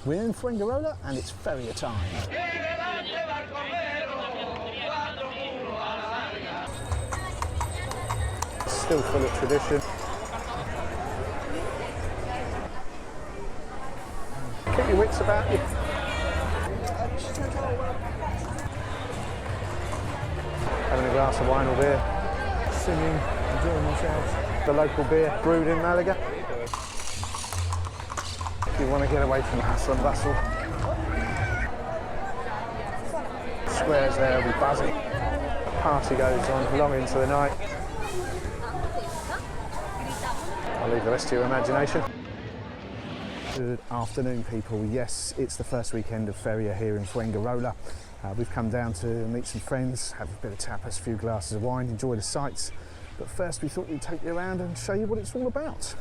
We're in Fuengirola and it's Feria time. Still full of tradition. Keep your wits about you. Having a glass of wine or beer, singing, enjoying themselves. The local beer brewed in Malaga. If you want to get away from the hustle and bustle. Squares there will be buzzing. The party goes on long into the night. I'll leave the rest to your imagination. Good afternoon, people. Yes, it's the first weekend of Feria here in Fuengirola. We've come down to meet some friends, have a bit of tapas, a few glasses of wine, enjoy the sights. But first we thought we'd take you around and show you what it's all about.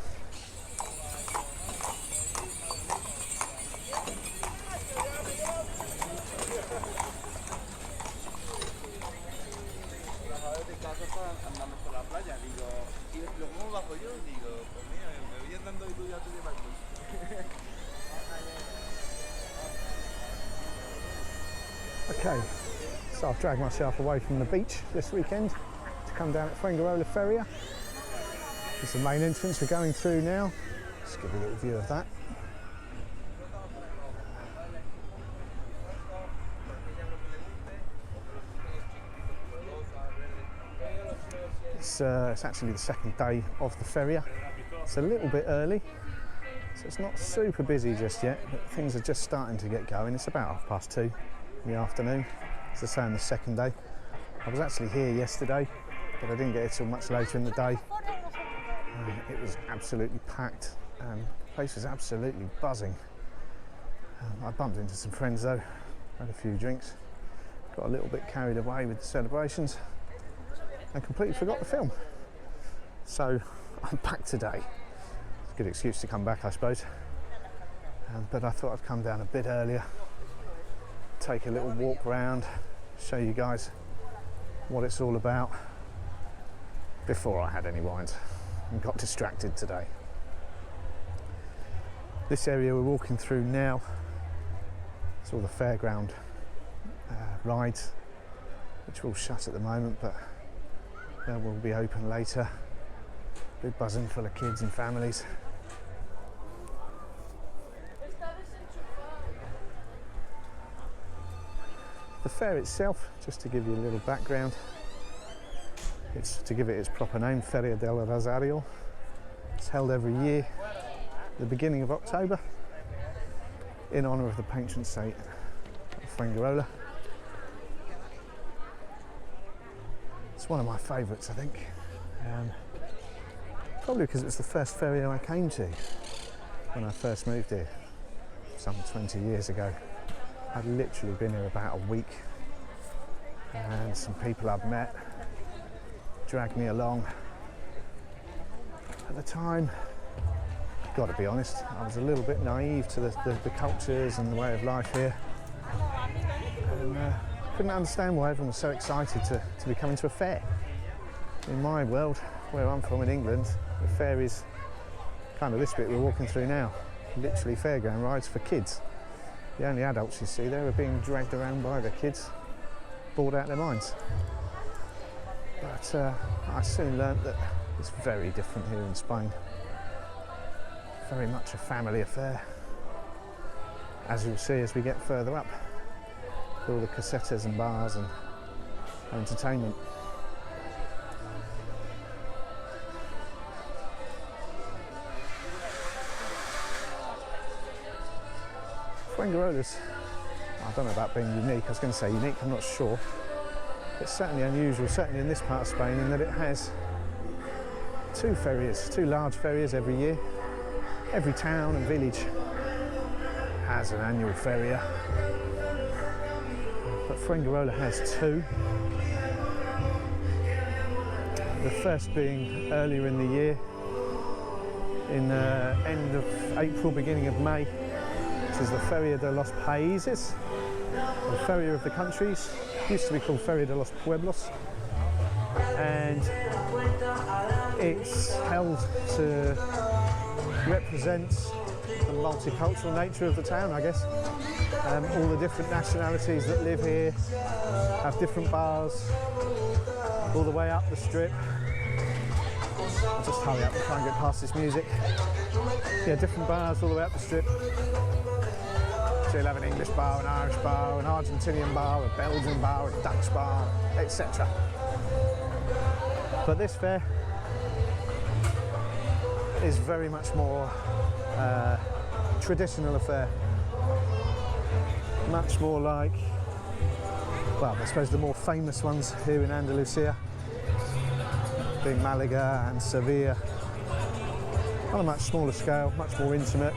Okay, so I've dragged myself away from the beach this weekend to come down at Fuengirola Feria. It's the main entrance we're going through now. Let's give you a little view of that. It's actually the second day of the Feria. It's a little bit early, so it's not super busy just yet, but things are just starting to get going. It's about 2:30 in the afternoon, as I say, on the second day. I was actually here yesterday, but I didn't get here till much later in the day. It was absolutely packed and the place was absolutely buzzing. I bumped into some friends though, had a few drinks, got a little bit carried away with the celebrations and completely forgot the film. So I'm back today. It's a good excuse to come back, I suppose. But I thought I'd come down a bit earlier, take a little walk round, show you guys what it's all about before I had any wines and got distracted today. This area we're walking through now, it's all the Fairground rides, which are all shut at the moment, but they will be open later. Big buzzing full of kids and families. The fair itself, just to give you a little background, it's to give it its proper name, Feria del Rosario. It's held every year at the beginning of October in honour of the patron saint of Fuengirola. It's one of my favourites, I think. Probably because it was the first Feria I came to when I first moved here, some 20 years ago. I'd literally been here about a week and some people I've met dragged me along. At the time, got to be honest, I was a little bit naive to the cultures and the way of life here, and couldn't understand why everyone was so excited to be coming to a fair. In my world, where I'm from in England, the fair is kind of this bit we're walking through now, literally fairground rides for kids. The only adults you see there are being dragged around by the kids, bored out of their minds. But I soon learnt that it's very different here in Spain. Very much a family affair, as you'll see as we get further up. All the casetas and bars and entertainment. Fuengirola, I don't know about being unique, I was going to say unique, I'm not sure. It's certainly unusual, certainly in this part of Spain, in that it has two large ferias every year. Every town and village has an annual feria, but Fuengirola has two. The first being earlier in the year, in end of April, beginning of May. This is the Feria de los Países, the Feria of the Countries. It used to be called Feria de los Pueblos, and it's held to represent the multicultural nature of the town, I guess. All the different nationalities that live here have different bars all the way up the strip. I'll just hurry up and try and get past this music. Yeah, different bars all the way up the strip. So you'll have an English bar, an Irish bar, an Argentinian bar, a Belgian bar, a Dutch bar, etc. But this fair is very much more traditional affair. Much more like, well, I suppose the more famous ones here in Andalusia, being Malaga and Sevilla, on a much smaller scale, much more intimate,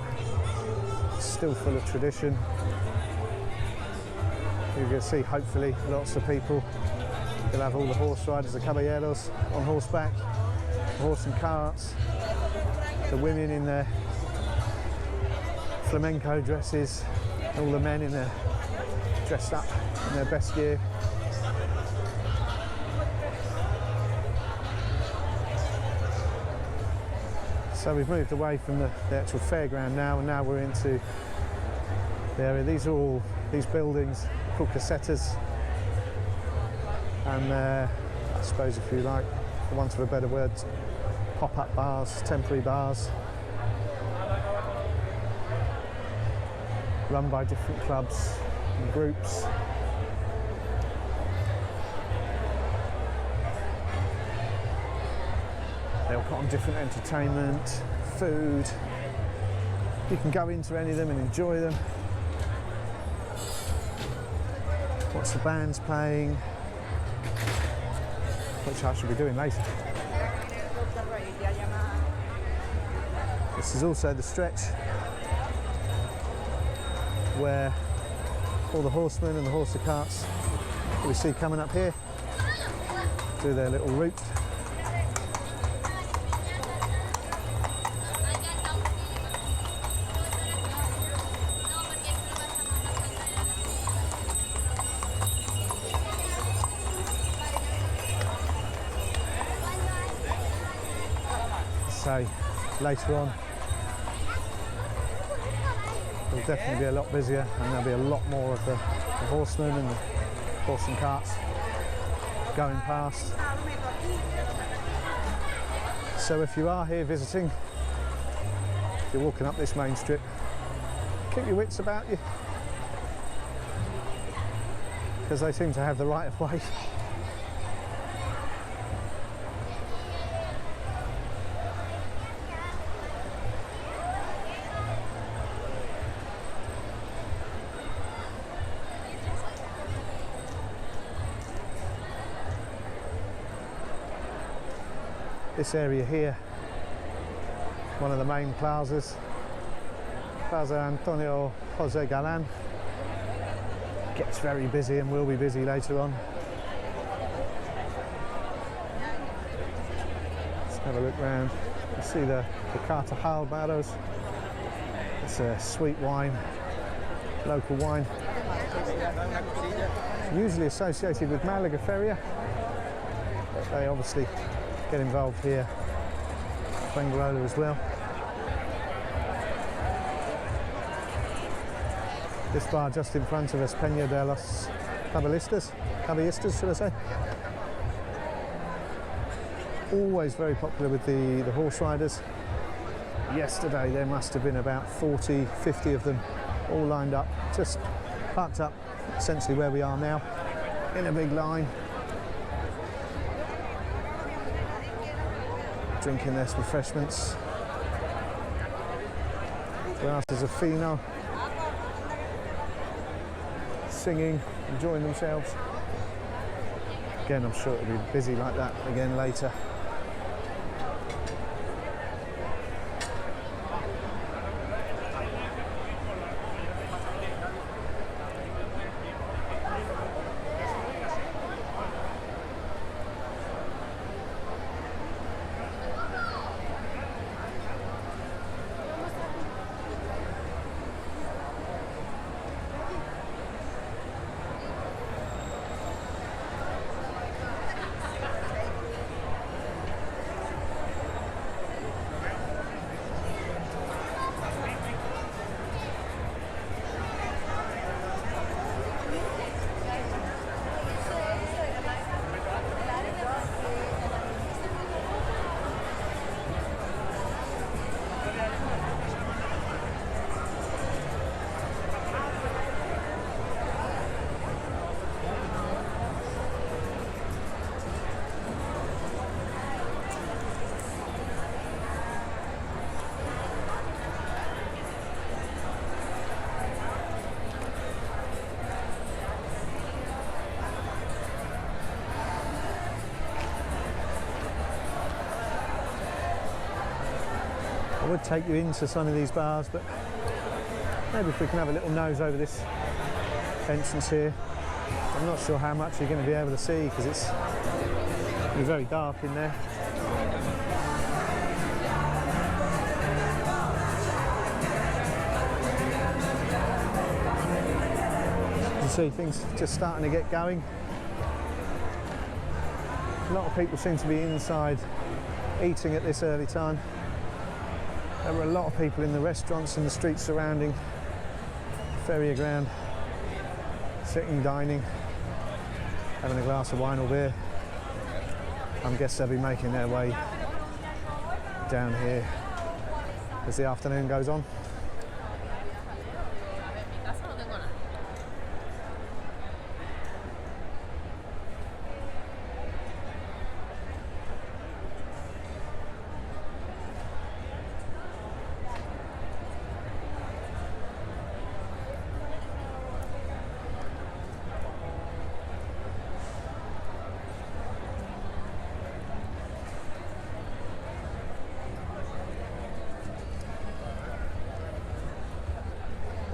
still full of tradition. You can see, hopefully, lots of people. You'll have all the horse riders, the caballeros on horseback, horse and carts, the women in their flamenco dresses, all the men in their dressed up in their best gear. So we've moved away from the actual fairground now, and now we're into the area. These are all these buildings called casetas, and I suppose, if you like, for want of a better word, pop-up bars, temporary bars, run by different clubs and groups. They'll put on different entertainment, food. You can go into any of them and enjoy them. Watch the bands playing, which I shall be doing later. This is also the stretch where all the horsemen and the horse and carts that we see coming up here do their little route. So later on it'll definitely be a lot busier, and there'll be a lot more of the horsemen and the horse and carts going past. So if you are here visiting, if you're walking up this main strip, keep your wits about you, because they seem to have the right of way. This area here, one of the main plazas, Plaza Antonio Jose Galan, gets very busy and will be busy later on. Let's have a look round. You see the Cartajal barrows. It's a sweet wine, local wine, usually associated with Malaga Feria, but they obviously get involved here, Fuengirola as well. This bar just in front of us, Peña de los Caballistas should I say. Always very popular with the horse riders. Yesterday there must have been about 40, 50 of them all lined up, just parked up essentially where we are now, in a big line, drinking their refreshments, glasses of fino, singing, enjoying themselves. Again, I'm sure it'll be busy like that again later. would take you into some of these bars, but maybe if we can have a little nose over this entrance here. I'm not sure how much you're going to be able to see because it's very dark in there. You can see things just starting to get going. A lot of people seem to be inside eating at this early time. There were a lot of people in the restaurants and the streets surrounding Fairground, sitting, dining, having a glass of wine or beer. I guess they'll be making their way down here as the afternoon goes on.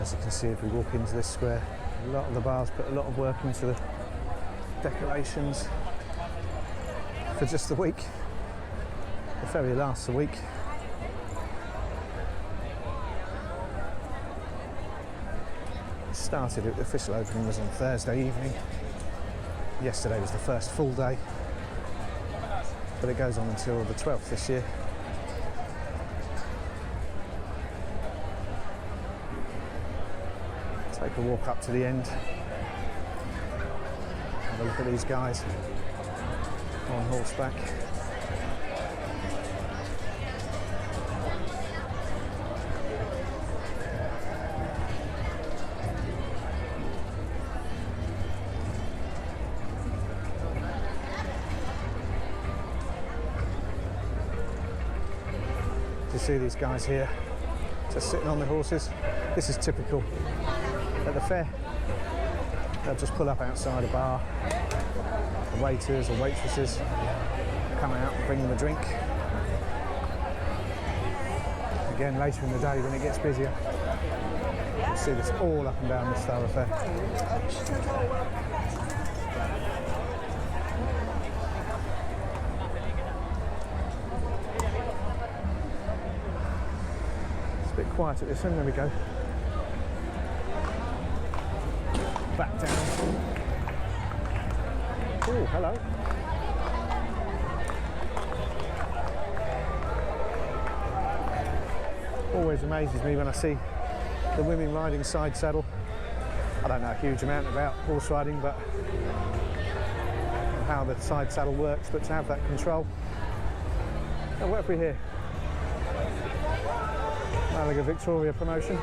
As you can see, if we walk into this square, a lot of the bars put a lot of work into the decorations for just the week. The ferry lasts a week. It started, the official opening was on Thursday evening. Yesterday was the first full day, but it goes on until the 12th this year. Take a walk up to the end, have a look at these guys on horseback. You see these guys here just sitting on the horses. This is typical at the fair. They'll just pull up outside a bar. The waiters or waitresses come out and bring them a drink. Again, later in the day when it gets busier, you'll see this all up and down this thoroughfare. It's a bit quiet at this end, there we go. Back down. Oh, hello. Always amazes me when I see the women riding side saddle. I don't know a huge amount about horse riding, but how the side saddle works, but to have that control. Oh, what have we here? Malaga Victoria promotion.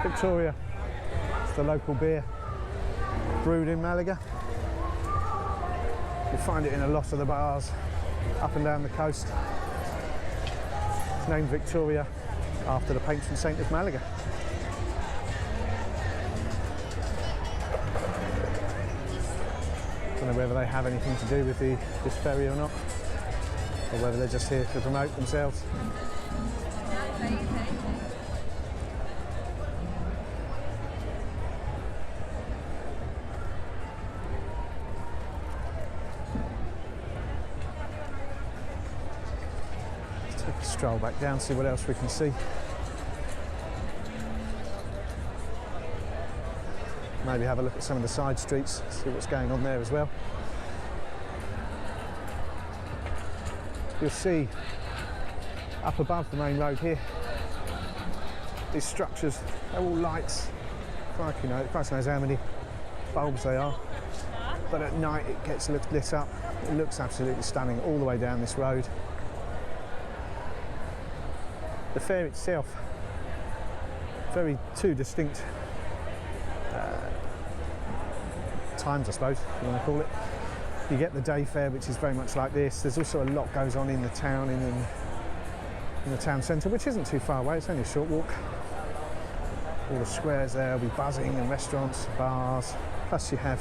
Victoria, it's the local beer brewed in Malaga. You'll find it in a lot of the bars up and down the coast. It's named Victoria after the patron saint of Malaga. I don't know whether they have anything to do with this ferry or not, or whether they're just here to promote themselves. Stroll back down, see what else we can see. Maybe have a look at some of the side streets, see what's going on there as well. You'll see up above the main road here, these structures, they're all lights. Christ knows how many bulbs they are. But at night it gets lit up. It looks absolutely stunning all the way down this road. The fair itself, two distinct times, I suppose, if you want to call it. You get the day fair, which is very much like this. There's also a lot goes on in the town, in the town centre, which isn't too far away. It's only a short walk. All the squares there will be buzzing, and restaurants, bars. Plus you have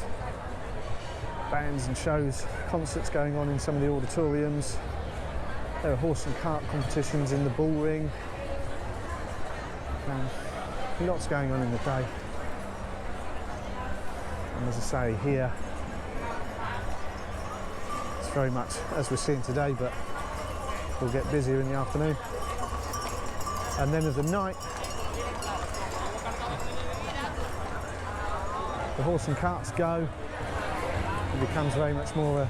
bands and shows, concerts going on in some of the auditoriums. There are horse and cart competitions in the bull ring. Lots going on in the day. And as I say, here it's very much as we're seeing today, but we'll get busier in the afternoon. And then of the night, the horse and carts go. It becomes very much more a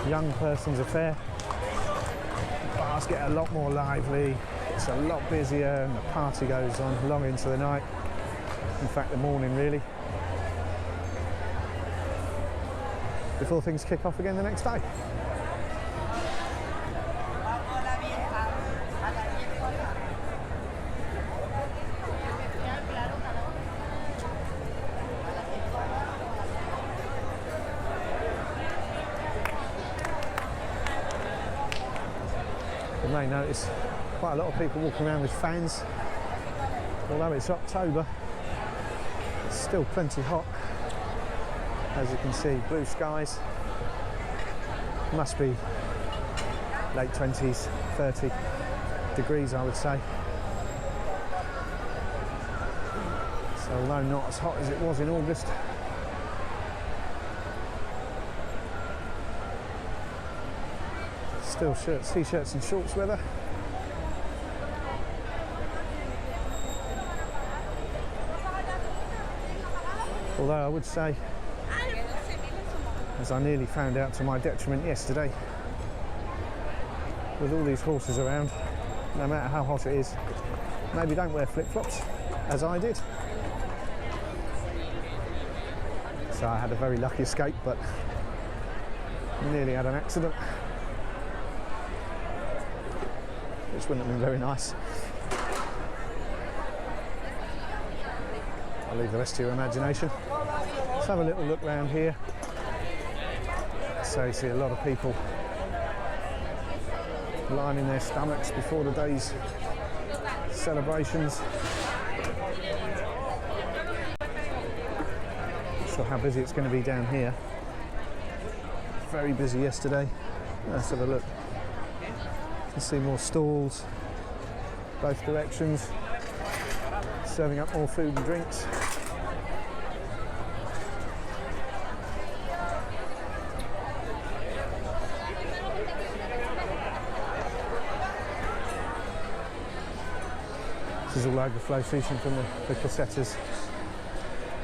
young person's affair. The bars get a lot more lively, it's a lot busier, and the party goes on long into the night. In fact, the morning really, before things kick off again the next day. You may notice quite a lot of people walking around with fans. Although it's October, it's still plenty hot. As you can see, blue skies. Must be late 20s, 30 degrees I would say. So although not as hot as it was in August, still shirts, t-shirts and shorts weather. Although I would say, as I nearly found out to my detriment yesterday, with all these horses around, no matter how hot it is, maybe don't wear flip-flops, as I did. So I had a very lucky escape, but nearly had an accident, which wouldn't have been very nice. I'll leave the rest to your imagination. Let's have a little look around here. So you see a lot of people lining their stomachs before the day's celebrations. Not sure how busy it's going to be down here. Very busy yesterday. Let's have a look. You can see more stalls, both directions, serving up more food and drinks. This is all overflow seating from the casetas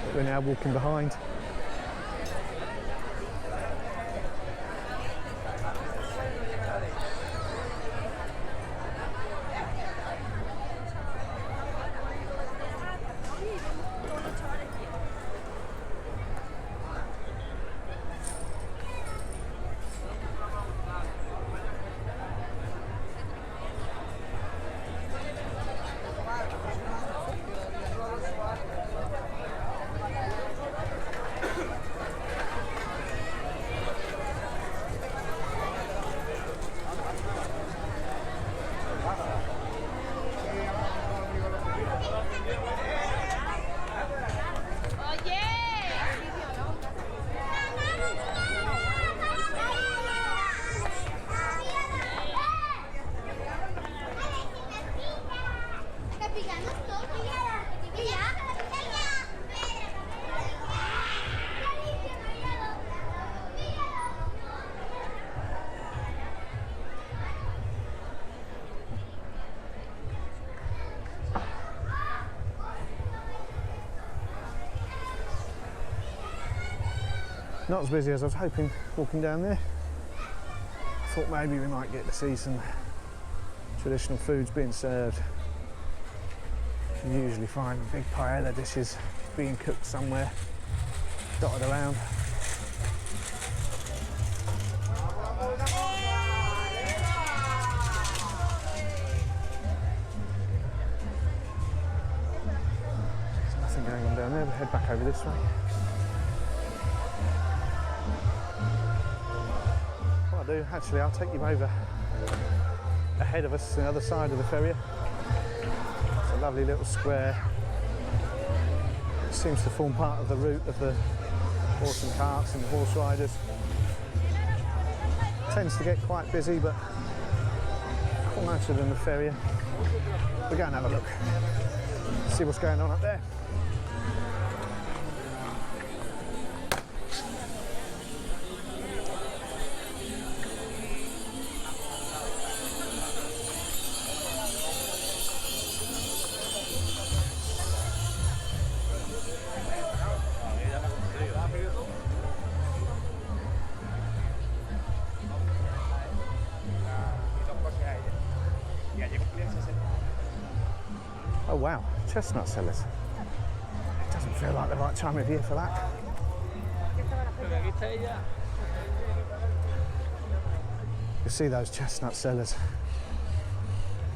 that we're now walking behind. Not as busy as I was hoping walking down there. Thought maybe we might get to see some traditional foods being served. You usually find big paella dishes being cooked somewhere, dotted around. There's nothing going on down there, we'll head back over this way. Actually, I'll take you over ahead of us, the other side of the ferry. It's a lovely little square. It seems to form part of the route of the horse and carts and the horse riders. Tends to get quite busy, but quieter than the Feria. We'll go and have a look, see what's going on up there. Oh wow, chestnut sellers. It doesn't feel like the right time of year for that. You see those chestnut sellers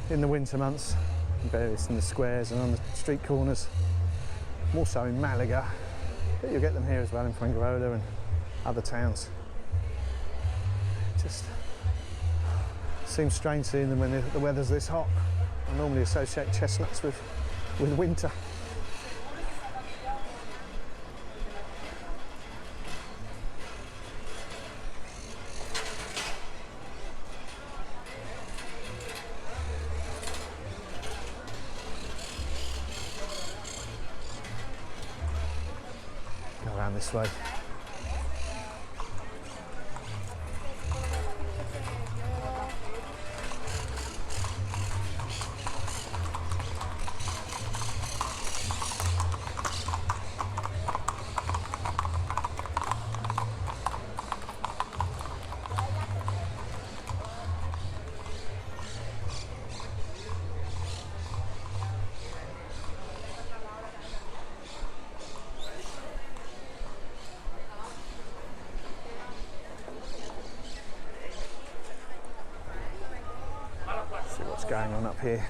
in the winter months, various in the squares and on the street corners, more so in Malaga, but you'll get them here as well in Fuengirola and other towns. It just seems strange seeing them when the weather's this hot. I normally associate chestnuts with winter. Go around this way. Going on up here.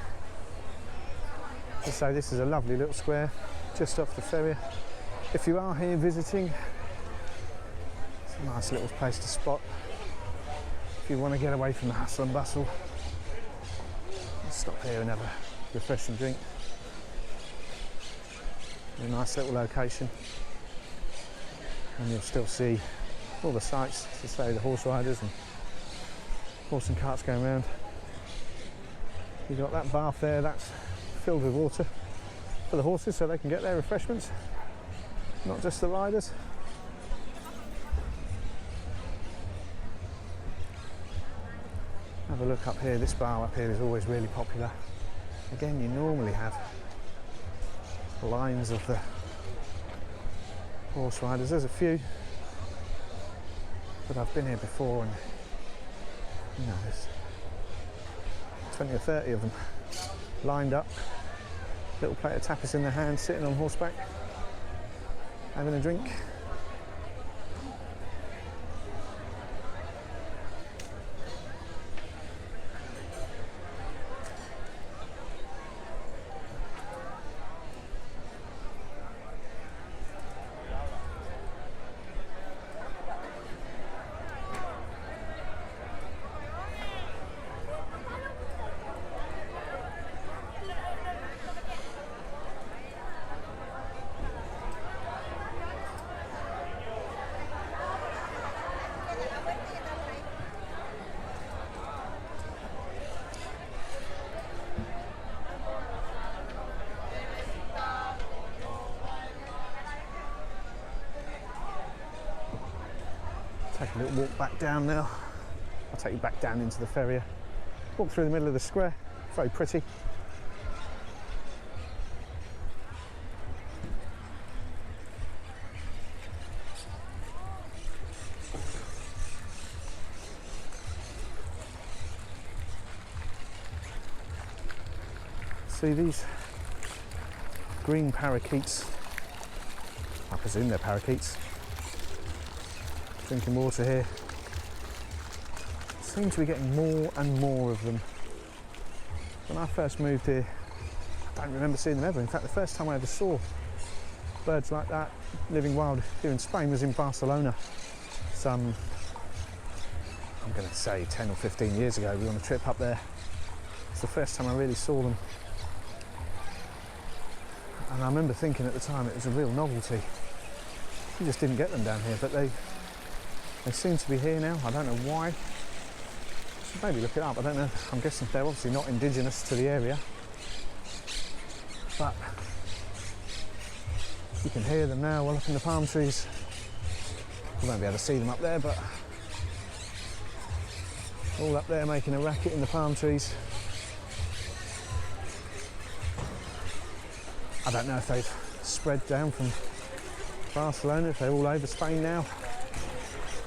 So this is a lovely little square just off the Feria. If you are here visiting, it's a nice little place to spot. If you want to get away from the hustle and bustle, stop here and have a refreshing drink. A nice little location, and you'll still see all the sights, to say the horse riders and horse and carts going around. You've got that bath there, that's filled with water for the horses so they can get their refreshments, not just the riders. Have a look up here, this bar up here is always really popular. Again, you normally have lines of the horse riders. There's a few, but I've been here before and you know, there's 20 or 30 of them lined up, little plate of tapas in their hands, sitting on horseback, having a drink. Take a little walk back down now. I'll take you back down into the Feria. Walk through the middle of the square, very pretty. See these green parakeets, I presume they're parakeets, drinking water here. Seem to be getting more and more of them. When I first moved here, I don't remember seeing them ever. In fact, the first time I ever saw birds like that living wild here in Spain was in Barcelona. Some, I'm going to say 10 or 15 years ago. We were on a trip up there. It's the first time I really saw them. And I remember thinking at the time it was a real novelty. You just didn't get them down here, but they seem to be here now. I don't know why. Maybe look it up, I don't know. I'm guessing they're obviously not indigenous to the area, but you can hear them now well up in the palm trees. You won't be able to see them up there, but all up there making a racket in the palm trees. I don't know if they've spread down from Barcelona, if they're all over Spain now,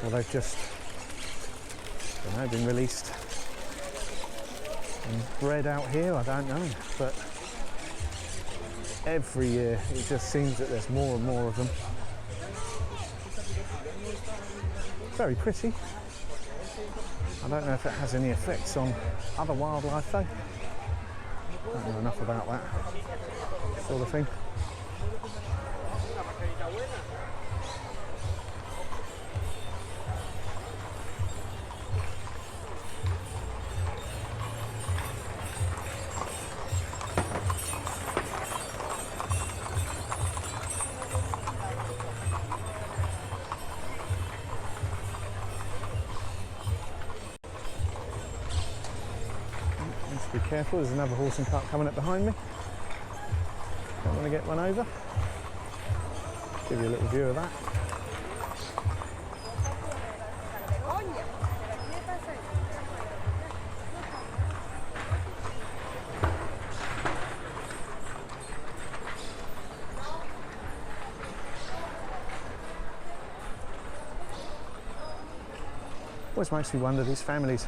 or they've just, I don't know, been released and bred out here, I don't know. But every year it just seems that there's more and more of them. Very pretty. I don't know if it has any effects on other wildlife though. I don't know enough about that sort of thing. Be careful, there's another horse and cart coming up behind me. Don't want to get run over. Give you a little view of that. Always makes me wonder, these families,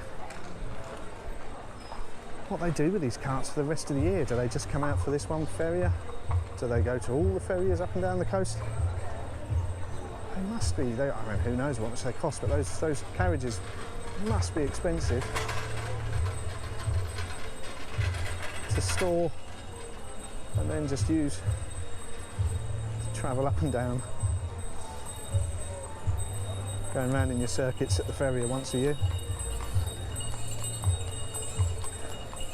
what they do with these carts for the rest of the year. Do they just come out for this one feria? Do they go to all the ferias up and down the coast? They must be. I mean, who knows what much they cost, but those carriages must be expensive to store and then just use to travel up and down, going around in your circuits at the feria once a year.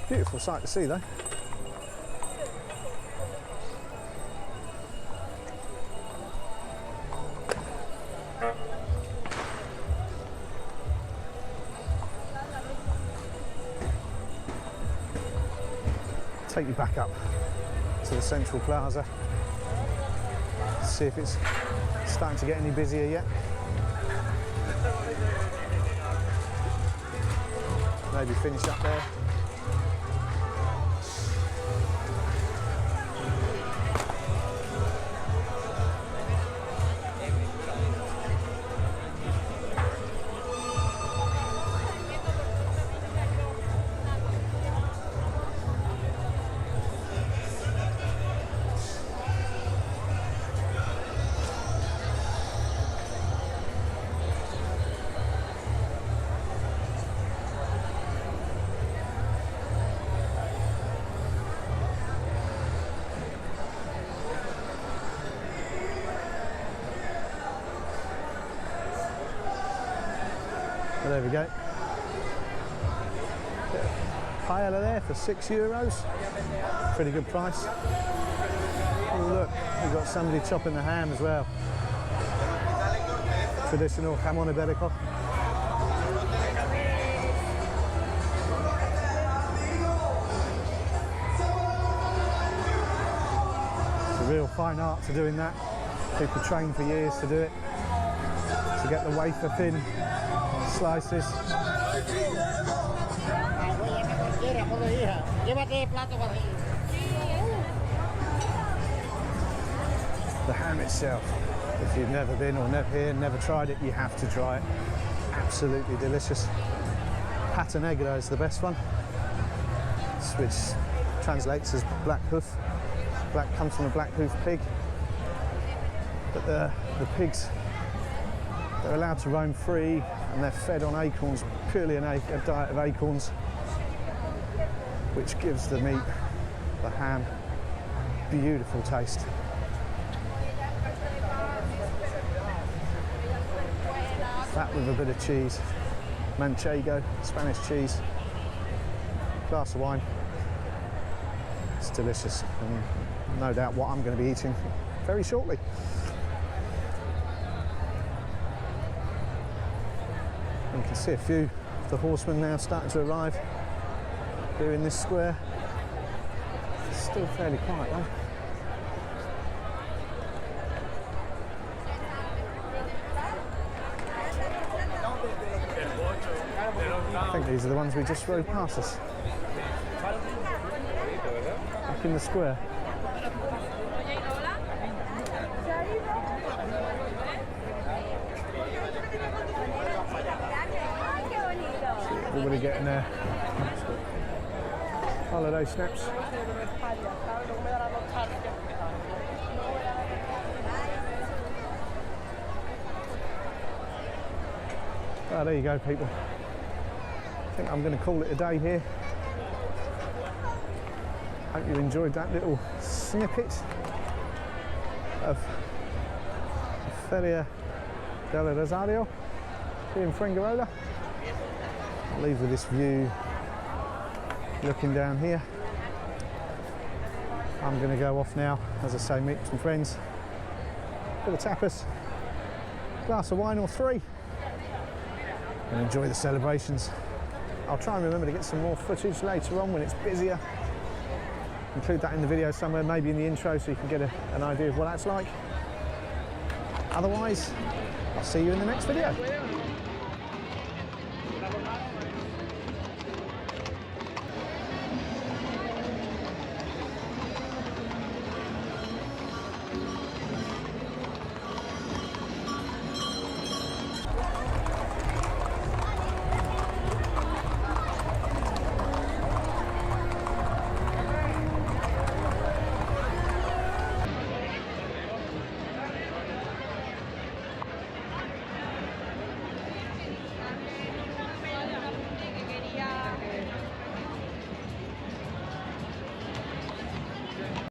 Beautiful sight to see though. Take you back up to the central plaza, see if it's starting to get any busier yet. Maybe finish up there. Well, there we go. Paella there for €6. Pretty good price. Oh look, we've got somebody chopping the ham as well. Traditional jamón ibérico. It's a real fine art to doing that. People train for years to do it, to get the wafer thin slices. The ham itself, if you've never been or never tried it, you have to try it. Absolutely delicious. Pata negra is the best one, which translates as black hoof. Black comes from a black hoof pig. But the pigs, they're allowed to roam free and they're fed on acorns, purely a diet of acorns, which gives the meat, the ham, beautiful taste. That with a bit of cheese, manchego, Spanish cheese, glass of wine. It's delicious, and no doubt what I'm going to be eating very shortly. You can see a few The horsemen now starting to arrive here in this square. It's still fairly quiet though. I think these are the ones we just rode past us. Back in the square. Everybody getting their holiday snaps. Oh, there you go, people. I think I'm going to call it a day here. Hope you enjoyed that little snippet of Feria del Rosario here in Fuengirola. I'll leave with this view looking down here. I'm going to go off now, as I say, meet some friends, bit of tapas, glass of wine or three, and enjoy the celebrations. I'll try and remember to get some more footage later on when it's busier. Include that in the video somewhere, maybe in the intro, so you can get an idea of what that's like. Otherwise, I'll see you in the next video.